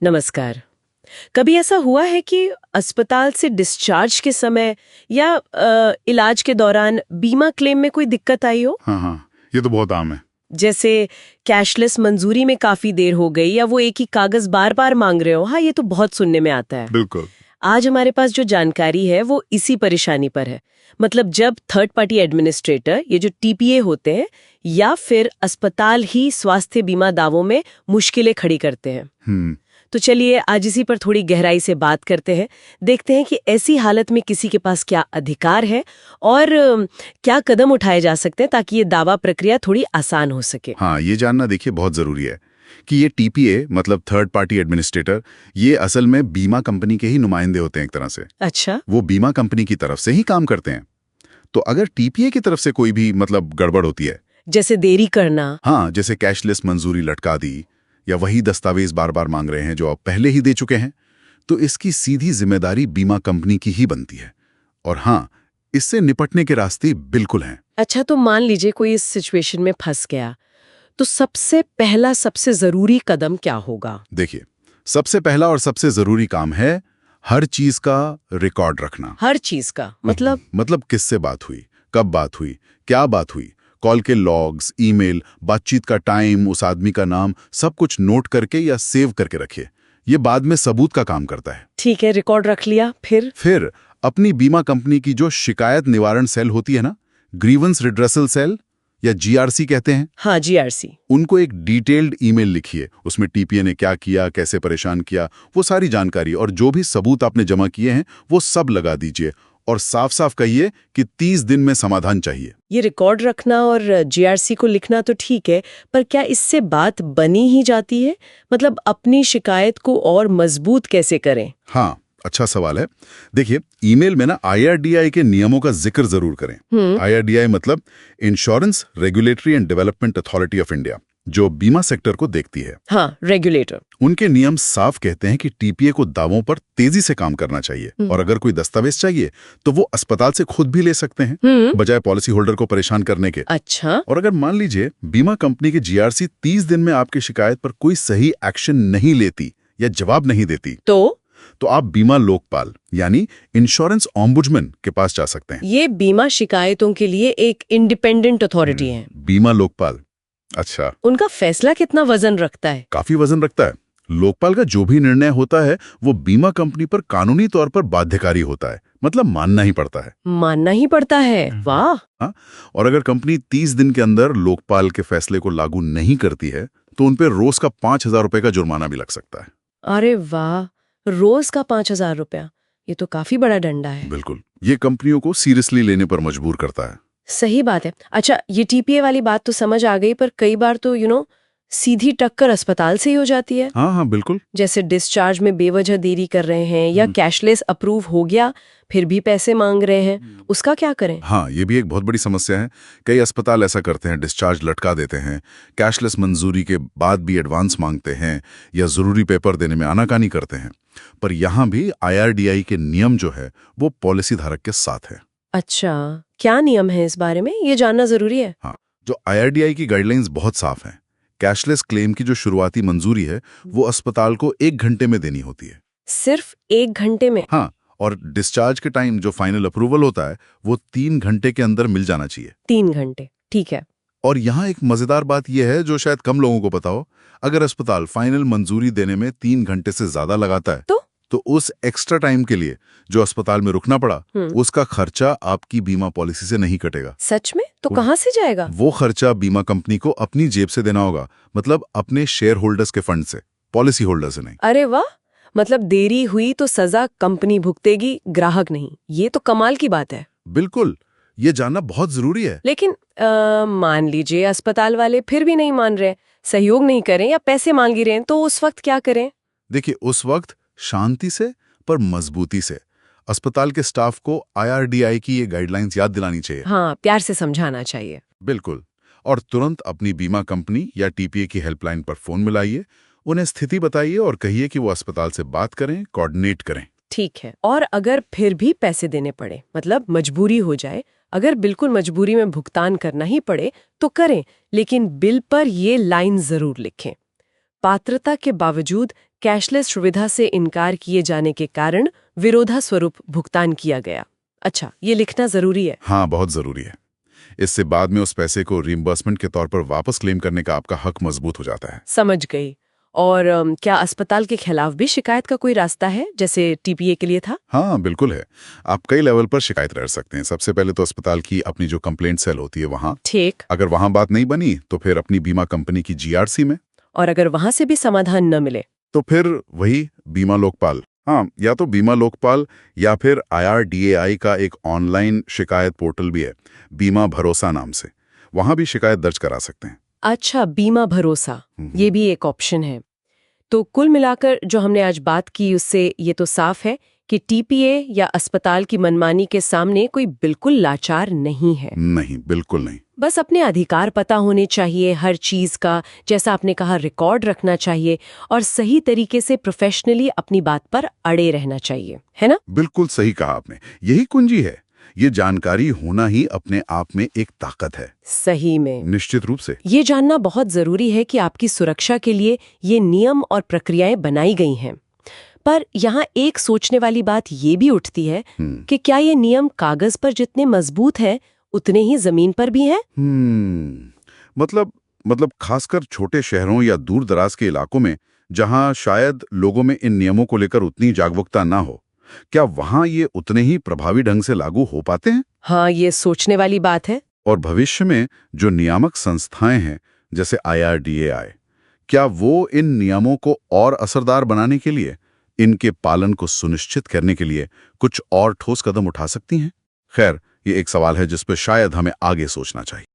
नमस्कार। कभी ऐसा हुआ है कि अस्पताल से डिस्चार्ज के समय या इलाज के दौरान बीमा क्लेम में कोई दिक्कत आई हो? हाँ हाँ, ये तो बहुत आम है। जैसे कैशलेस मंजूरी में काफी देर हो गई या वो एक ही कागज बार बार मांग रहे हो। हाँ, ये तो बहुत सुनने में आता है। बिल्कुल। आज हमारे पास जो जानकारी है वो इसी परेशानी पर है। मतलब जब थर्ड पार्टी एडमिनिस्ट्रेटर, ये जो टीपीए होते हैं, या फिर अस्पताल ही स्वास्थ्य बीमा दावों में मुश्किलें खड़ी करते हैं। तो चलिए आज इसी पर थोड़ी गहराई से बात करते हैं। देखते हैं कि ऐसी हालत में किसी के पास क्या अधिकार है और क्या कदम उठाए जा सकते हैं ताकि ये दावा प्रक्रिया थोड़ी आसान हो सके। हाँ, ये जानना देखिए बहुत जरूरी है कि ये टीपीए मतलब थर्ड पार्टी एडमिनिस्ट्रेटर, ये असल में बीमा कंपनी के ही नुमाइंदे होते हैं एक तरह से। अच्छा। वो बीमा कंपनी की तरफ से ही काम करते हैं। तो अगर टीपीए की तरफ से कोई भी मतलब गड़बड़ होती है, जैसे देरी करना। हाँ, जैसे कैशलेस मंजूरी लटका दी या वही दस्तावेज बार बार मांग रहे हैं जो आप पहले ही दे चुके हैं, तो इसकी सीधी जिम्मेदारी बीमा कंपनी की ही बनती है। और हाँ, इससे निपटने के रास्ते बिल्कुल हैं। अच्छा, तो मान लीजिए कोई इस सिचुएशन में फंस गया, तो सबसे पहला सबसे जरूरी कदम क्या होगा? देखिए, सबसे पहला और सबसे जरूरी काम है हर चीज का रिकॉर्ड रखना। हर चीज का मतलब किससे बात हुई, कब बात हुई, क्या बात हुई, कॉल के लॉग्स, ईमेल, बातचीत का टाइम, उस आदमी का नाम, सब कुछ नोट करके या सेव करके रखिए। ये बाद में सबूत का काम करता है। ठीक है, रिकॉर्ड रख लिया। फिर अपनी बीमा कंपनी की जो शिकायत निवारण सेल होती है ना, ग्रीवेंस रिड्रेसल सेल या जीआरसी कहते हैं। हाँ, जीआरसी। उनको एक डिटेल्ड ईमेल लिखिए। उसमें टीपीए ने क्या किया, कैसे परेशान किया, वो सारी जानकारी और जो भी सबूत आपने जमा किए हैं वो सब लगा दीजिए और साफ साफ कहिए कि 30 दिन में समाधान चाहिए। ये रिकॉर्ड रखना और जीआरसी को लिखना तो ठीक है, पर क्या इससे बात बनी ही जाती है? मतलब अपनी शिकायत को और मजबूत कैसे करें? हाँ, अच्छा सवाल है। देखिए, ईमेल में ना आईआरडीआई के नियमों का जिक्र जरूर करें। आईआरडीआई मतलब insurance regulatory and development authority of India, जो बीमा सेक्टर को देखती है। हाँ, रेगुलेटर। उनके नियम साफ कहते हैं कि टीपीए को दावों पर तेजी से काम करना चाहिए और अगर कोई दस्तावेज चाहिए तो वो अस्पताल से खुद भी ले सकते हैं, बजाय पॉलिसी होल्डर को परेशान करने के। अच्छा। और अगर मान लीजिए बीमा कंपनी की जीआरसी 30 दिन में आपकी शिकायत पर कोई सही एक्शन नहीं लेती या जवाब नहीं देती, तो आप बीमा लोकपाल यानी इंश्योरेंस ओम्बुड्समैन के पास जा सकते हैं। ये बीमा शिकायतों के लिए एक इंडिपेंडेंट अथॉरिटी है। बीमा लोकपाल। अच्छा, उनका फैसला कितना वजन रखता है? काफी वजन रखता है। लोकपाल का जो भी निर्णय होता है वो बीमा कंपनी पर कानूनी तौर पर बाध्यकारी होता है, मतलब मानना ही पड़ता है। मानना ही पड़ता है? वाह। हाँ, और अगर कंपनी 30 दिन के अंदर लोकपाल के फैसले को लागू नहीं करती है तो उन पर रोज का 5,000 रुपए का जुर्माना भी लग सकता है। अरे वाह, रोज का 5,000 रुपया, ये तो काफी बड़ा डंडा है। बिल्कुल, ये कंपनियों को सीरियसली लेने पर मजबूर करता है। सही बात है। अच्छा, ये टीपीए वाली बात तो समझ आ गई, पर कई बार तो सीधी टक्कर अस्पताल से ही हो जाती है। हाँ हाँ, बिल्कुल। जैसे डिस्चार्ज में बेवजह देरी कर रहे हैं या कैशलेस अप्रूव हो गया फिर भी पैसे मांग रहे हैं, उसका क्या करें? हाँ, ये भी एक बहुत बड़ी समस्या है। कई अस्पताल ऐसा करते हैं, डिस्चार्ज लटका देते हैं, कैशलेस मंजूरी के बाद भी एडवांस मांगते हैं या जरूरी पेपर देने में आनाकानी करते हैं। पर यहाँ भी आईआरडीआई के नियम जो है वो पॉलिसी धारक के साथ है। अच्छा, क्या नियम है इस बारे में? ये जानना जरूरी है। हाँ, जो आईआरडीआई की गाइडलाइंस बहुत साफ हैं। कैशलेस क्लेम की जो शुरुआती मंजूरी है वो अस्पताल को 1 घंटे में देनी होती है। सिर्फ 1 घंटे में? हाँ, और डिस्चार्ज के टाइम जो फाइनल अप्रूवल होता है वो 3 घंटे के अंदर मिल जाना चाहिए। 3 घंटे, ठीक है। और यहाँ एक मजेदार बात यह है जो शायद कम लोगों को पता हो, अगर अस्पताल फाइनल मंजूरी देने में 3 घंटे से ज्यादा लगाता है तो उस एक्स्ट्रा टाइम के लिए जो अस्पताल में रुकना पड़ा, उसका खर्चा आपकी बीमा पॉलिसी से नहीं कटेगा। सच में? तो कहाँ से जाएगा? वो खर्चा बीमा कंपनी को अपनी जेब से देना होगा, मतलब अपने शेयर होल्डर्स के फंड से, पॉलिसी होल्डर से नहीं। अरे वाह, मतलब देरी हुई तो सजा कंपनी भुगतेगी, ग्राहक नहीं। ये तो कमाल की बात है। बिल्कुल, ये जानना बहुत जरूरी है। लेकिन मान लीजिए अस्पताल वाले फिर भी नहीं मान रहे, सहयोग नहीं करें या पैसे मांग ही रहे हैं, तो उस वक्त क्या करें? देखिए, उस वक्त शांति से पर मजबूती से अस्पताल के स्टाफ को आईआरडीआई की ये गाइडलाइंस याद दिलानी चाहिए। हाँ, प्यार से समझाना चाहिए। बिल्कुल, और तुरंत अपनी बीमा कंपनी या टीपीए की हेल्पलाइन पर फोन मिलाइए, उन्हें स्थिति बताइए और कहिए कि वो अस्पताल से बात करें, कोऑर्डिनेट करें। ठीक है। और अगर फिर भी पैसे देने पड़े, मतलब मजबूरी हो जाए, अगर बिल्कुल मजबूरी में भुगतान करना ही पड़े तो करें, लेकिन बिल पर ये लाइन जरूर लिखें, पात्रता के बावजूद कैशलेस सुविधा से इनकार किए जाने के कारण विरोधास्वरूप भुगतान किया गया। अच्छा, ये लिखना जरूरी है। हाँ, बहुत जरूरी है। इससे बाद में उस पैसे को रिइंबर्समेंट के तौर पर वापस क्लेम करने का आपका हक मजबूत हो जाता है। समझ गई। और क्या अस्पताल के खिलाफ भी शिकायत का कोई रास्ता है, जैसे टीपीए के लिए था? हाँ, बिल्कुल है। आप कई लेवल पर शिकायत कर सकते हैं। सबसे पहले तो अस्पताल की अपनी जो कंप्लेंट सेल होती है वहाँ। ठीक। अगर वहाँ बात नहीं बनी तो फिर अपनी बीमा कंपनी की जीआरसी में। और अगर वहां से भी समाधान न मिले तो फिर वही बीमा लोकपाल। हाँ, या तो बीमा लोकपाल या फिर IRDAI का एक ऑनलाइन शिकायत पोर्टल भी है, बीमा भरोसा नाम से। वहां भी शिकायत दर्ज करा सकते हैं। अच्छा, बीमा भरोसा, ये भी एक ऑप्शन है। तो कुल मिलाकर जो हमने आज बात की उससे ये तो साफ है कि टीपीए या अस्पताल की मनमानी के सामने कोई बिल्कुल लाचार नहीं है। नहीं, बिल्कुल नहीं। बस अपने अधिकार पता होने चाहिए, हर चीज का, जैसा आपने कहा, रिकॉर्ड रखना चाहिए और सही तरीके से प्रोफेशनली अपनी बात पर अड़े रहना चाहिए, है ना? बिल्कुल सही कहा आपने। यही कुंजी है। ये जानकारी होना ही अपने आप में एक ताकत है। सही में। निश्चित रूप से। ये जानना बहुत जरूरी है कि आपकी सुरक्षा के लिए ये नियम और प्रक्रियाएं बनाई गई हैं। पर यहाँ एक सोचने वाली बात ये भी उठती है कि क्या ये नियम कागज पर जितने मजबूत हैं उतने ही जमीन पर भी हैं? मतलब खासकर छोटे शहरों या दूर दराज के इलाकों में जहां शायद लोगों में इन नियमों को लेकर उतनी जागरूकता ना हो, क्या वहां ये उतने ही प्रभावी ढंग से लागू हो पाते हैं? हाँ, ये सोचने वाली बात है। और भविष्य में जो नियामक संस्थाएं हैं जैसे IRDAI, क्या वो इन नियमों को और असरदार बनाने के लिए, इनके पालन को सुनिश्चित करने के लिए कुछ और ठोस कदम उठा सकती हैं? खैर, ये एक सवाल है जिस पर शायद हमें आगे सोचना चाहिए।